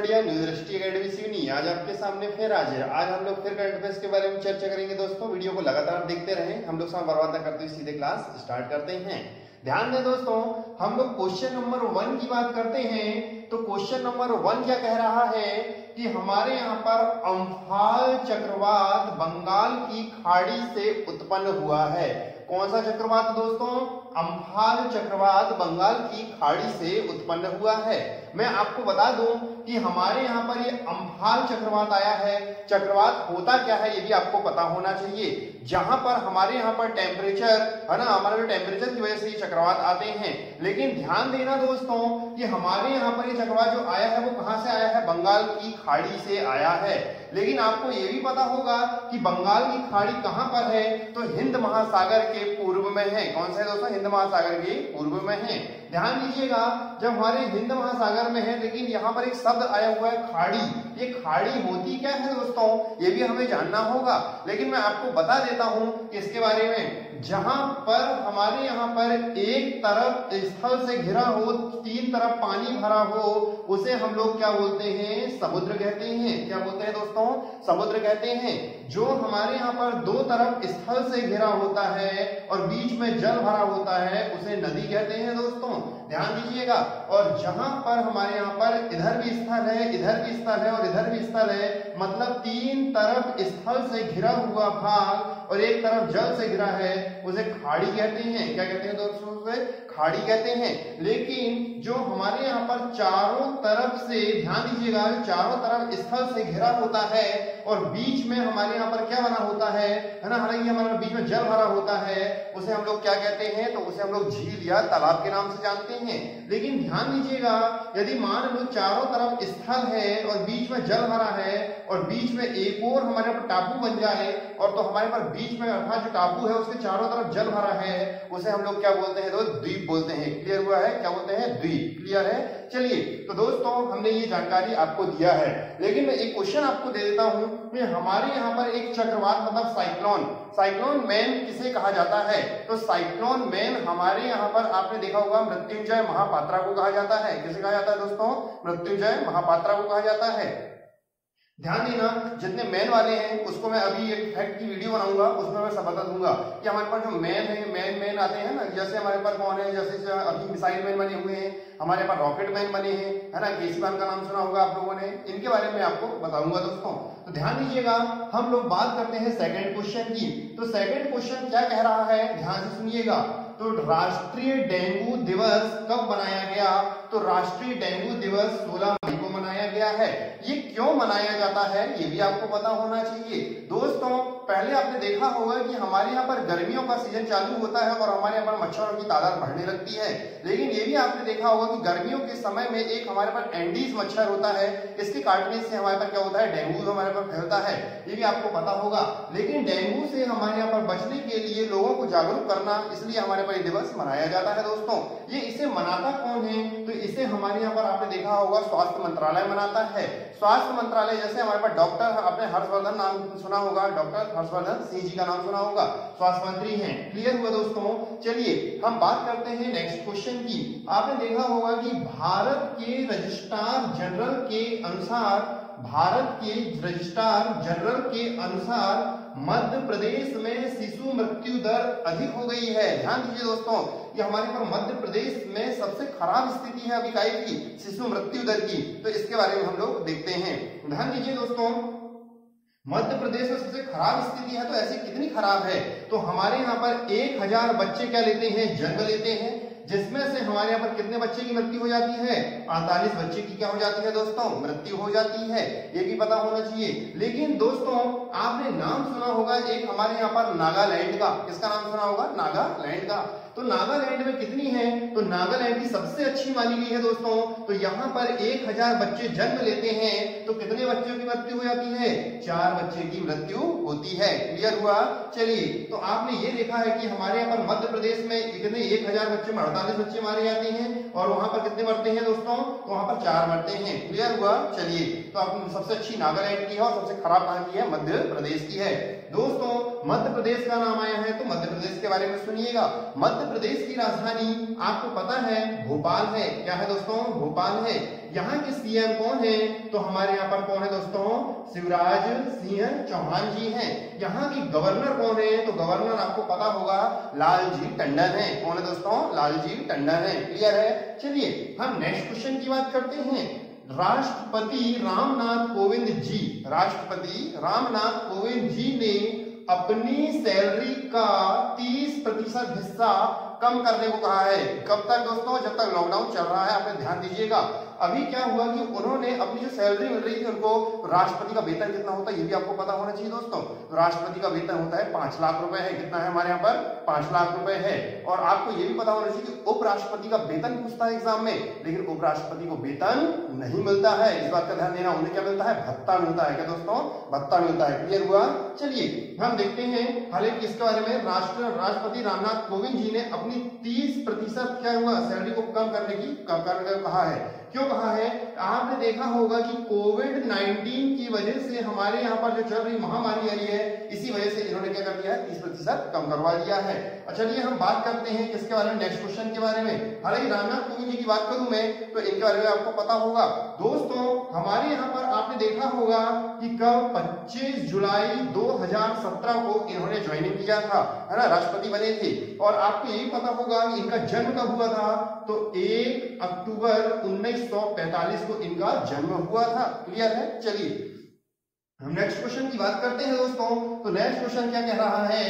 बढ़िया न्यू दृष्टि एकेडमी सिवनी आज आपके सामने फिर हाजिर। आज हम लोग फिर करंट अफेयर्स के बारे में चर्चा करेंगे। दोस्तों वीडियो को लगातार देखते रहें, हम लोग समय बर्बाद न करते हुए सीधे क्लास स्टार्ट करते हैं। ध्यान दें दोस्तों, हम लोग क्वेश्चन नंबर 1 की बात करते हैं। तो क्वेश्चन नंबर 1 क्या कह रहा है कि हमारे यहाँ पर अम्फान चक्रवात बंगाल की खाड़ी से उत्पन्न हुआ है। कौन सा चक्रवात दोस्तों? अम्फान चक्रवात बंगाल की खाड़ी से उत्पन्न हुआ है। मैं आपको बता दूं कि हमारे यहाँ पर ये अम्फान चक्रवात आया है। चक्रवात होता क्या है ये भी आपको पता होना चाहिए। जहां पर हमारे यहाँ पर टेम्परेचर है ना, हमारे टेम्परेचर की वजह से ये चक्रवात आते हैं। लेकिन ध्यान देना दोस्तों कि हमारे यहाँ पर ये चक्रवात जो आया है वो कहां से आया है? बंगाल की खाड़ी से आया है। लेकिन आपको ये भी पता होगा कि बंगाल की खाड़ी कहां पर है? तो हिंद महासागर के पूर्व में है। कौन सा है दोस्तों? हिंद महासागर के पूर्व में है। ध्यान दीजिएगा, जब हमारे हिंद महासागर में है, लेकिन यहाँ पर एक शब्द आया हुआ है खाड़ी। ये खाड़ी होती क्या है दोस्तों, ये भी हमें जानना होगा। लेकिन मैं आपको बता देता हूं कि इसके बारे में। जहां पर हमारे यहाँ पर एक तरफ स्थल से घिरा हो, 3 तरफ पानी भरा हो, उसे हम लोग क्या बोलते हैं? समुद्र कहते हैं। क्या बोलते हैं दोस्तों? समुद्र कहते हैं। जो हमारे यहाँ पर 2 तरफ स्थल से घिरा होता है और बीच में जल भरा होता है उसे नदी कहते हैं दोस्तों। ध्यान दीजिएगा। और जहां पर हमारे यहाँ पर इधर भी स्थल है, इधर भी स्थल है और इधर भी स्थल है, मतलब 3 तरफ स्थल से घिरा हुआ भाग और एक तरफ जल से घिरा है, उसे खाड़ी कहते हैं। क्या कहते हैं दोस्तों? उसे खाड़ी कहते हैं। लेकिन जो हमारे यहाँ पर चारों तरफ से, ध्यान दीजिएगा, चारों तरफ स्थल से घिरा होता है और बीच में हमारे यहाँ पर क्या बना होता है ना, हालांकि हमारे बीच में जल भरा होता है, उसे हम लोग क्या कहते हैं? तो उसे हम लोग झील या तालाब के नाम से जानते हैं। लेकिन ध्यान दीजिएगा, यदि मान लो चारों तरफ स्थल है और बीच में जल भरा है और बीच में एक और हमारे पर टापू बन जाए, और तो हमारे पर बीच में अर्थात जो टापू है उसके चारों तरफ जल भरा है, उसे हम लोग क्या बोलते हैं? दोस्त द्वीप बोलते हैं। क्लियर हुआ है? क्या बोलते हैं? द्वीप। क्लियर है? चलिए, तो दोस्तों हमने ये जानकारी आपको दिया है। लेकिन मैं एक क्वेश्चन आपको दे देता हूं कि हमारे यहाँ पर एक चक्रवात मतलब साइक्लोन मैन किसे कहा जाता है? तो साइक्लोन मैन हमारे यहाँ पर आपने देखा होगा मृत्युंजय महापात्रा को कहा जाता है। किसे कहा जाता है दोस्तों? मृत्युंजय महापात्रा को कहा जाता है। ध्यान देना, जितने मैन वाले हैं उसको मैं अभी एक फैक्ट की वीडियो बनाऊंगा, उसमें मैं सब बता दूंगा कि हमारे पास जो मैन है, मैन आते हैं ना, जैसे हमारे पास कौन है, जैसे अभी मिसाइल मैन बने हुए हैं, हमारे पास रॉकेट मैन बने हैं, है ना, केसीवान का नाम सुना होगा आप लोगों ने, इनके बारे में आपको बताऊंगा दोस्तों। तो ध्यान दीजिएगा, हम लोग बात करते हैं सेकंड क्वेश्चन की। तो सेकंड क्वेश्चन क्या कह रहा है, ध्यान से सुनिएगा। तो राष्ट्रीय डेंगू दिवस कब मनाया गया? तो राष्ट्रीय डेंगू दिवस 16 मई को मनाया गया है। ये क्यों मनाया जाता है ये भी आपको पता होना चाहिए। दोस्तों पहले आपने देखा होगा कि हमारे यहाँ पर गर्मियों का सीजन चालू होता है और हमारे यहाँ पर मच्छरों की तादाद बढ़ने लगती है। लेकिन ये भी आपने देखा होगा कि गर्मियों के समय में एक हमारे पास एंडीज मच्छर होता है, इसके काटने से हमारे पास क्या होता है? डेंगू हमारे पास फैलता है। ये भी आपको पता होगा। लेकिन डेंगू से हमारे यहाँ पर बचने के लिए लोगों को जागरूक करना, इसलिए हमारे पर दिवस मनाया जाता है दोस्तों। ये इसे मनाता कौन है? तो इसे हमारे यहाँ पर आपने देखा होगा स्वास्थ्य मंत्रालय मनाता है। स्वास्थ्य मंत्रालय, जैसे हमारे पास डॉक्टर, आपने हर्षवर्धन नाम सुना होगा, डॉक्टर हर्षवर्धन सिंह जी का नाम सुना होगा, स्वास्थ्य मंत्री हैं। क्लियर हुआ दोस्तों? चलिए हम बात करते हैं नेक्स्ट क्वेश्चन की। आपने देखा होगा कि भारत के रजिस्ट्रार जनरल के अनुसार मध्य प्रदेश में शिशु मृत्यु दर अधिक हो गई है। ध्यान दीजिए दोस्तों, ये हमारे पर मध्य प्रदेश में सबसे खराब स्थिति है अभी की शिशु मृत्यु दर की। तो इसके बारे में हम लोग देखते हैं। ध्यान दीजिए दोस्तों, मध्य प्रदेश में सबसे खराब स्थिति है, तो ऐसी कितनी खराब है? तो हमारे यहाँ पर 1000 बच्चे क्या लेते हैं? जन्म लेते हैं, जिसमें से हमारे यहाँ पर कितने बच्चे की मृत्यु हो जाती है? 48 बच्चे की क्या हो जाती है दोस्तों? मृत्यु हो जाती है। ये भी पता होना चाहिए। लेकिन दोस्तों आपने नाम सुना होगा एक हमारे यहाँ पर नागालैंड का। किसका नाम सुना होगा? नागालैंड का। तो नागालैंड में कितनी है? तो नागालैंड की सबसे अच्छी मानी गई है दोस्तों। तो यहाँ पर 1000 बच्चे जन्म लेते हैं, तो कितने बच्चों की मृत्यु हो जाती है? 4 बच्चे की मृत्यु होती है। क्लियर हुआ? चलिए, तो आपने ये देखा है कि हमारे यहाँ पर मध्य प्रदेश में कितने 1000 बच्चे में 48 बच्चे मारे जाते हैं, और वहां पर कितने मरते हैं दोस्तों? तो वहां पर 4 मरते हैं। क्लियर हुआ? चलिए, तो आप सबसे अच्छी नागालैंड की है और सबसे खराब कहां की है? मध्य प्रदेश की है। दोस्तों मध्य प्रदेश का नाम आया है, तो मध्य प्रदेश के बारे में सुनिएगा। मध्य प्रदेश की राजधानी आपको पता है भोपाल है। क्या है दोस्तों? भोपाल है। यहाँ के सीएम कौन है? तो हमारे यहाँ पर कौन है दोस्तों? शिवराज सिंह चौहान जी हैं। यहाँ की गवर्नर कौन है? तो गवर्नर आपको पता होगा लालजी टंडन है। कौन है दोस्तों? लालजी टंडन है। क्लियर है? चलिए हम नेक्स्ट क्वेश्चन की बात करते हैं। राष्ट्रपति रामनाथ कोविंद जी, राष्ट्रपति रामनाथ कोविंद जी ने अपनी सैलरी का 30% हिस्सा कम करने को कहा है। कब तक दोस्तों? जब तक लॉकडाउन चल रहा है। आपने ध्यान दीजिएगा, अभी क्या हुआ कि उन्होंने अपनी जो सैलरी मिल रही थी उनको, राष्ट्रपति का वेतन कितना होता है ये भी आपको पता होना चाहिए दोस्तों। तो राष्ट्रपति का वेतन होता है 5 लाख रुपए है। कितना है हमारे यहाँ पर? 5 लाख रुपए है। और आपको ये भी पता होना चाहिए कि उपराष्ट्रपति का वेतन पूछता है एग्जाम में, लेकिन उपराष्ट्रपति को वेतन नहीं मिलता है। इस बात का ध्यान देना। उन्हें क्या मिलता है? भत्ता मिलता है। क्या दोस्तों? भत्ता मिलता है। क्लियर हुआ? चलिए हम देखते हैं हालांकि इसके बारे में। राष्ट्रपति रामनाथ कोविंद जी ने अपनी 30% क्या हुआ सैलरी को कम करने कहा है। क्यों कहा है? आपने देखा होगा कि कोविड-19 की वजह से हमारे यहाँ पर जो चल रही महामारी आ रही है, इसी वजह से इन्होंने क्या कर दिया है? 30% कम करवा दिया है। चलिए हम बात करते हैं किसके बारे में? नेक्स्ट क्वेश्चन के बारे में। हालांकि रामनाथ कोविंद जी की बात करूं मैं तो इनके बारे में आपको पता होगा दोस्तों। हमारे यहाँ पर आपने देखा होगा कि कब 25 जुलाई 2017 को इन्होंने ज्वाइनिंग किया था, है ना, राष्ट्रपति बने थे। और आपको यही पता होगा कि इनका जन्म कब हुआ था? तो 1 अक्टूबर 1945 को इनका जन्म हुआ था। क्लियर है? चलिए हम नेक्स्ट क्वेश्चन की बात करते हैं दोस्तों। तो नेक्स्ट क्वेश्चन क्या कह रहा है?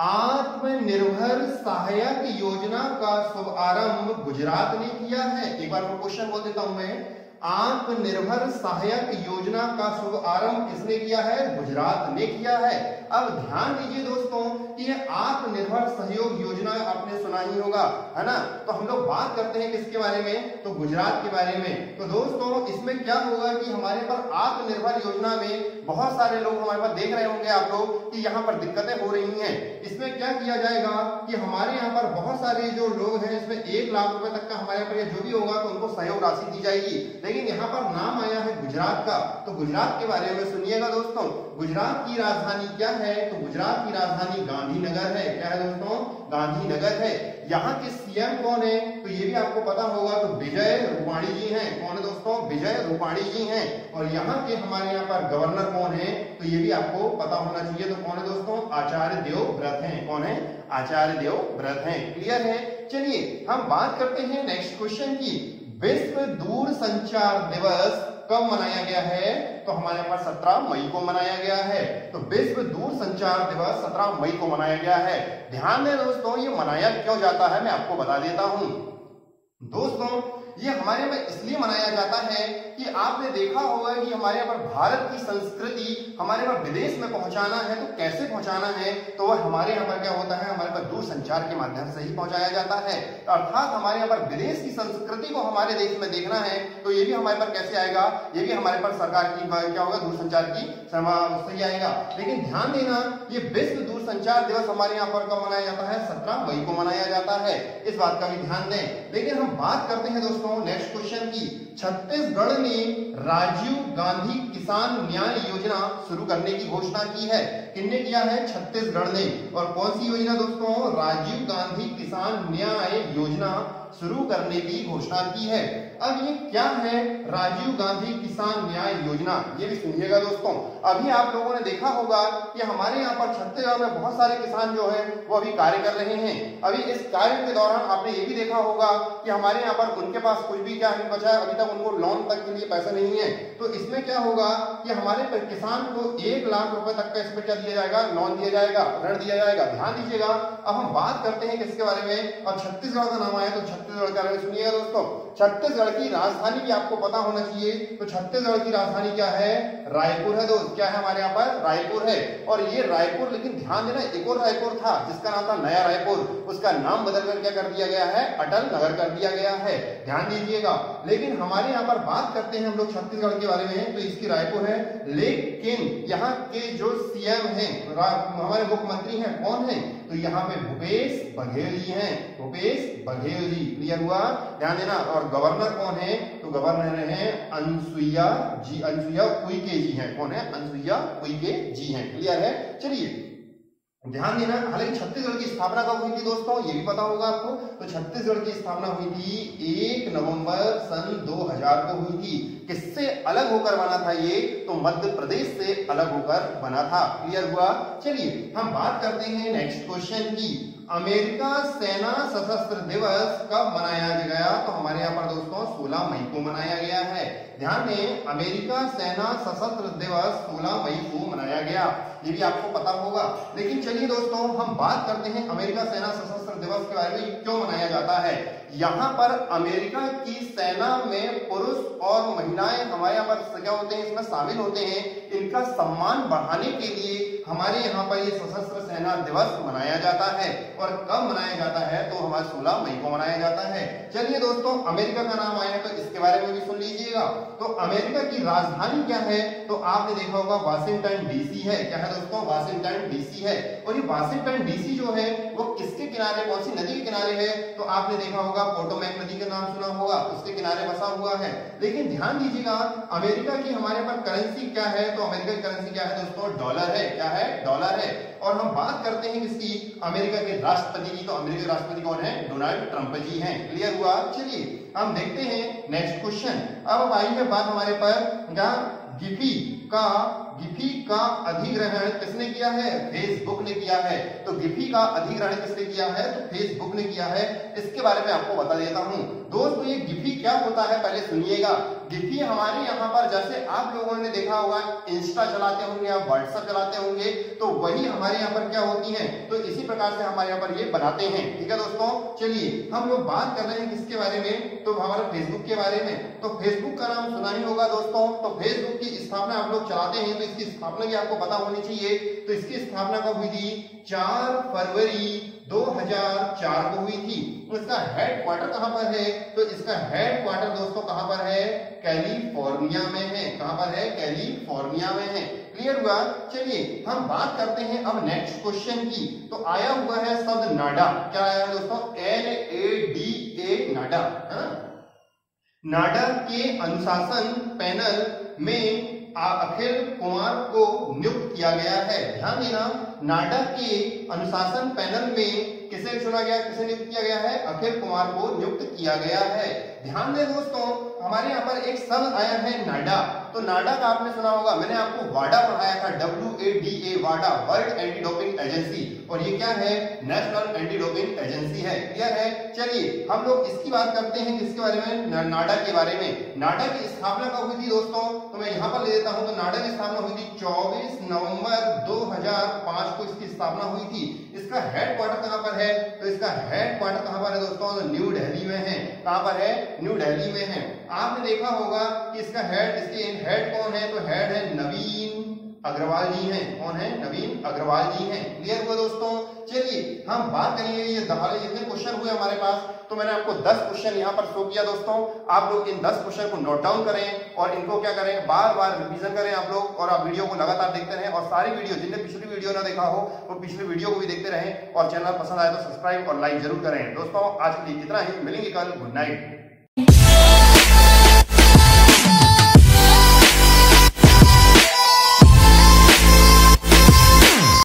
आत्मनिर्भर सहायक योजना का शुभारंभ गुजरात ने किया है। एक बार क्वेश्चन बोल देता हूं मैं। आत्मनिर्भर सहायक योजना का शुभारंभ किसने किया है? गुजरात ने किया है। अब ध्यान दीजिए दोस्तों कि ये आत्मनिर्भर सहयोग योजना आपने सुना ही होगा, है ना। तो हम लोग बात करते हैं किसके बारे में? तो गुजरात के बारे में। तो दोस्तों इसमें क्या होगा कि हमारे पर आत्मनिर्भर योजना में बहुत सारे लोग हमारे पास देख रहे होंगे आप लोग कि यहाँ पर दिक्कतें हो रही हैं। इसमें क्या किया जाएगा कि हमारे यहाँ पर बहुत सारे जो लोग हैं इसमें 1 लाख रुपए तक का हमारे यहाँ पर जो भी होगा तो उनको सहयोग राशि दी जाएगी। लेकिन यहाँ पर नाम आया है गुजरात का। तो गुजरात के बारे में सुनिएगा दोस्तों। गुजरात की राजधानी क्या है? तो गुजरात की राजधानी गांधीनगर है। क्या है दोस्तों? गांधीनगर है। यहाँ के सीएम कौन है? तो ये भी आपको पता होगा। तो विजय रूपाणी जी हैं। कौन है दोस्तों? विजय रूपाणी जी हैं। और यहाँ के हमारे यहाँ पर गवर्नर कौन है? तो ये भी आपको पता होना चाहिए। तो कौन है दोस्तों? आचार्य देवव्रत हैं। कौन है? आचार्य देवव्रत हैं। क्लियर है? चलिए हम बात करते हैं नेक्स्ट क्वेश्चन की। विश्व दूरसंचार दिवस कब मनाया गया है? तो हमारे यहाँ पर 17 मई को मनाया गया है। तो विश्व दूरसंचार दिवस 17 मई को मनाया गया है। ध्यान दें दोस्तों, ये मनाया क्यों जाता है मैं आपको बता देता हूं। दोस्तों ये हमारे में इसलिए मनाया जाता है कि आपने देखा होगा कि हमारे यहाँ पर भारत की संस्कृति हमारे यहाँ विदेश में पहुंचाना है तो कैसे पहुंचाना है? तो वह हमारे यहाँ पर क्या होता है? हमारे पास दूरसंचार के माध्यम से ही पहुंचाया जाता है। अर्थात हमारे यहाँ पर विदेश की संस्कृति को हमारे देश में देखना है तो ये भी हमारे पर कैसे आएगा? ये भी हमारे पर सरकार की क्या होगा? दूरसंचार की सही आएगा। लेकिन ध्यान देना, ये विश्व दूरसंचार दिवस हमारे यहाँ पर कब मनाया जाता है? 17 मई को मनाया जाता है। इस बात का भी ध्यान दें। लेकिन हम बात करते हैं दोस्तों नेक्स्ट क्वेश्चन की। छत्तीसगढ़ ने राजीव गांधी किसान न्याय योजना शुरू करने की घोषणा की है। किसने किया है? छत्तीसगढ़ ने। और कौन सी योजना दोस्तों? राजीव गांधी किसान न्याय योजना शुरू करने की घोषणा की है। अब ये क्या है राजीव गांधी किसान न्याय योजना? ये भी सुनिएगा दोस्तों। अभी आप लोगों ने देखा होगा कि हमारे यहाँ पर छत्तीसगढ़ में बहुत सारे किसान जो है वो अभी कार्य कर रहे हैं। अभी इस कार्य के दौरान आपने ये भी देखा होगा कि हमारे यहाँ पर उनके पास कुछ भी क्या नहीं बचा है, अभी तक उनको लोन तक के लिए पैसा नहीं है। तो इसमें क्या होगा कि हमारे किसान को 1 लाख रुपए तक का इसमें क्या दिया जाएगा? लोन दिया जाएगा, ऋण दिया जाएगा। ध्यान दीजिएगा। अब हम बात करते हैं किसके बारे में? और छत्तीसगढ़ का नाम आया तो छत्तीसगढ़ के बारे में सुनिएगा दोस्तों। छत्तीसगढ़ की राजधानी भी आपको पता होना चाहिए। तो छत्तीसगढ़ की राजधानी क्या है? रायपुर है दोस्त। क्या है हमारे यहाँ पर? रायपुर है। और ये रायपुर, लेकिन ध्यान देना एक और रायपुर था जिसका नाम था नया रायपुर, उसका नाम बदलकर क्या कर दिया गया है? अटल नगर कर दिया गया है। ध्यान दीजिएगा। लेकिन हमारे यहाँ पर बात करते हैं हम लोग छत्तीसगढ़ के बारे में तो इसकी रायपुर है। लेकिन यहाँ के जो सीएम हैं, हमारे मुख्यमंत्री हैं, कौन है? तो यहाँ पे भूपेश बघेल जी हैं। भूपेश बघेल जी। क्लियर हुआ? ध्यान देना। और गवर्नर कौन है? तो गवर्नर है अनुसुईया जी। अनुसुईया उइके जी हैं। कौन है? अनुसुईया उइके जी हैं। क्लियर है? चलिए ध्यान देना, हालांकि छत्तीसगढ़ की स्थापना कब हुई थी दोस्तों, ये भी पता होगा आपको। तो छत्तीसगढ़ की स्थापना हुई थी 1 नवंबर सन 2000 को हुई थी। किससे अलग होकर बना था ये, तो मध्य प्रदेश से अलग होकर बना था। क्लियर हुआ। चलिए हम बात करते हैं नेक्स्ट क्वेश्चन की। अमेरिका सेना सशस्त्र दिवस कब मनाया गया, तो हमारे यहाँ पर दोस्तों 16 मई को मनाया गया है। ध्यान दें, अमेरिका सेना सशस्त्र दिवस 16 मई को मनाया गया, ये भी आपको पता होगा। लेकिन चलिए दोस्तों हम बात करते हैं अमेरिका सेना सशस्त्र दिवस के बारे में, क्यों मनाया जाता है। यहाँ पर अमेरिका की सेना में पुरुष और महिलाएं हमारे यहाँ पर क्या होते हैं, इसमें शामिल होते हैं। इनका सम्मान बढ़ाने के लिए हमारे यहाँ पर ये सशस्त्र सेना दिवस मनाया जाता है। और कब मनाया जाता है, तो हमारे 16 मई को मनाया जाता है। चलिए दोस्तों अमेरिका का नाम आया तो इसके बारे में भी सुन लीजिएगा। तो अमेरिका की राजधानी क्या है, तो आपने देखा होगा वाशिंगटन डीसी है। क्या है दोस्तों, वाशिंगटन डीसी है। और ये वाशिंगटन डीसी जो है वो किसके किनारे, कौन सी नदी के किनारे है, तो आपने देखा होगा पोटोमैक नदी का नाम सुना होगा, उसके किनारे बसा हुआ है। लेकिन ध्यान दीजिएगा अमेरिका की हमारे पास करेंसी क्या है, तो अमेरिका की करेंसी क्या है दोस्तों, डॉलर है। क्या है, डॉलर है। और हम बात करते हैं किसकी, अमेरिका के राष्ट्रपति की, तो अमेरिका के राष्ट्रपति कौन है, डोनाल्ड ट्रंप जी हैं। क्लियर हुआ। चलिए हम देखते हैं नेक्स्ट क्वेश्चन। अब आई है बात हमारे पर गिफी का अधिग्रहण किसने किया है, फेसबुक ने किया है। तो गिफी का अधिग्रहण किसने किया है, तो फेसबुक ने किया है। इसके बारे में आपको बता देता हूं दोस्तों, ये गिफी क्या होता है पहले सुनिएगा। गिफी हमारे यहाँ पर, जैसे आप लोगों ने देखा होगा इंस्टा चलाते होंगे, आप व्हाट्सएप चलाते होंगे, तो वही हमारे यहाँ पर क्या होती है, तो इसी प्रकार से हमारे यहाँ पर ये बनाते हैं। ठीक है दोस्तों। चलिए हम लोग बात कर रहे हैं किसके बारे में, तो हमारे फेसबुक के बारे में। तो फेसबुक का नाम सुना ही होगा दोस्तों। तो फेसबुक की स्थापना आप लोग चलाते हैं तो इसकी स्थापना भी आपको पता होनी चाहिए। तो इसकी स्थापना कब हुई थी, 4 फरवरी 2004 को हुई थी। इसका हेडक्वार्टर कहां पर है, तो इसका हेडक्वार्टर दोस्तों कहां पर है, कैलिफोर्निया में है। कहां पर है, कैलिफोर्निया में है। क्लियर हुआ। चलिए हम बात करते हैं अब नेक्स्ट क्वेश्चन की। तो आया हुआ है शब्द नाडा। क्या आया है दोस्तों, NADA, नाडा। नाडा के अनुशासन पैनल में अखिल कुमार को नियुक्त किया गया है। ध्यान देना, नाडा के अनुशासन पैनल में किसे चुना गया, किसे नियुक्त किया गया है, अखिल कुमार को नियुक्त किया गया है। ध्यान दें दोस्तों, हमारे यहाँ पर एक शब्द आया है नाडा। तो नाडा का आपने सुना होगा, मैंने आपको वाडा पढ़ाया था, WADA, वाडा, वर्ल्ड एंटी डोपिंग एजेंसी। और ये क्या है, नेशनल एंटी डोपिंग एजेंसी है। क्लियर है। चलिए हम लोग इसकी बात करते हैं, किसके बारे में, नाडा के बारे में। नाडा की स्थापना कब हुई थी दोस्तों, तो मैं यहाँ पर ले देता हूँ। तो नाडा की स्थापना हुई थी 24 नवंबर 2005 को इसकी स्थापना हुई थी। इसका हेडक्वार्टर कहाँ पर है, तो इसका हेडक्वार्टर कहाँ पर है दोस्तों, तो न्यू दिल्ली में है। कहाँ पर है, न्यू दिल्ली में है। आपने देखा होगा कि इसका हेड, इसके हेड कौन है, तो हेड है नवीन अग्रवाल जी हैं। कौन है, नवीन अग्रवाल जी हैं। क्लियर हुआ दोस्तों। चलिए हम बात करेंगे, ये जितने क्वेश्चन हुए हमारे पास, तो मैंने आपको 10 क्वेश्चन यहाँ पर शो किया दोस्तों। आप लोग इन 10 क्वेश्चन को नोट डाउन करें और इनको क्या करें, बार बार रिवीजन करें आप लोग। और आप वीडियो को लगातार देखते रहें। और सारी वीडियो, जिनने पिछली वीडियो ना देखा हो वो पिछली वीडियो को भी देखते रहें। और चैनल पसंद आए तो सब्सक्राइब और लाइक जरूर करें। दोस्तों आज के लिए इतना ही, मिलेंगे कल। Good night.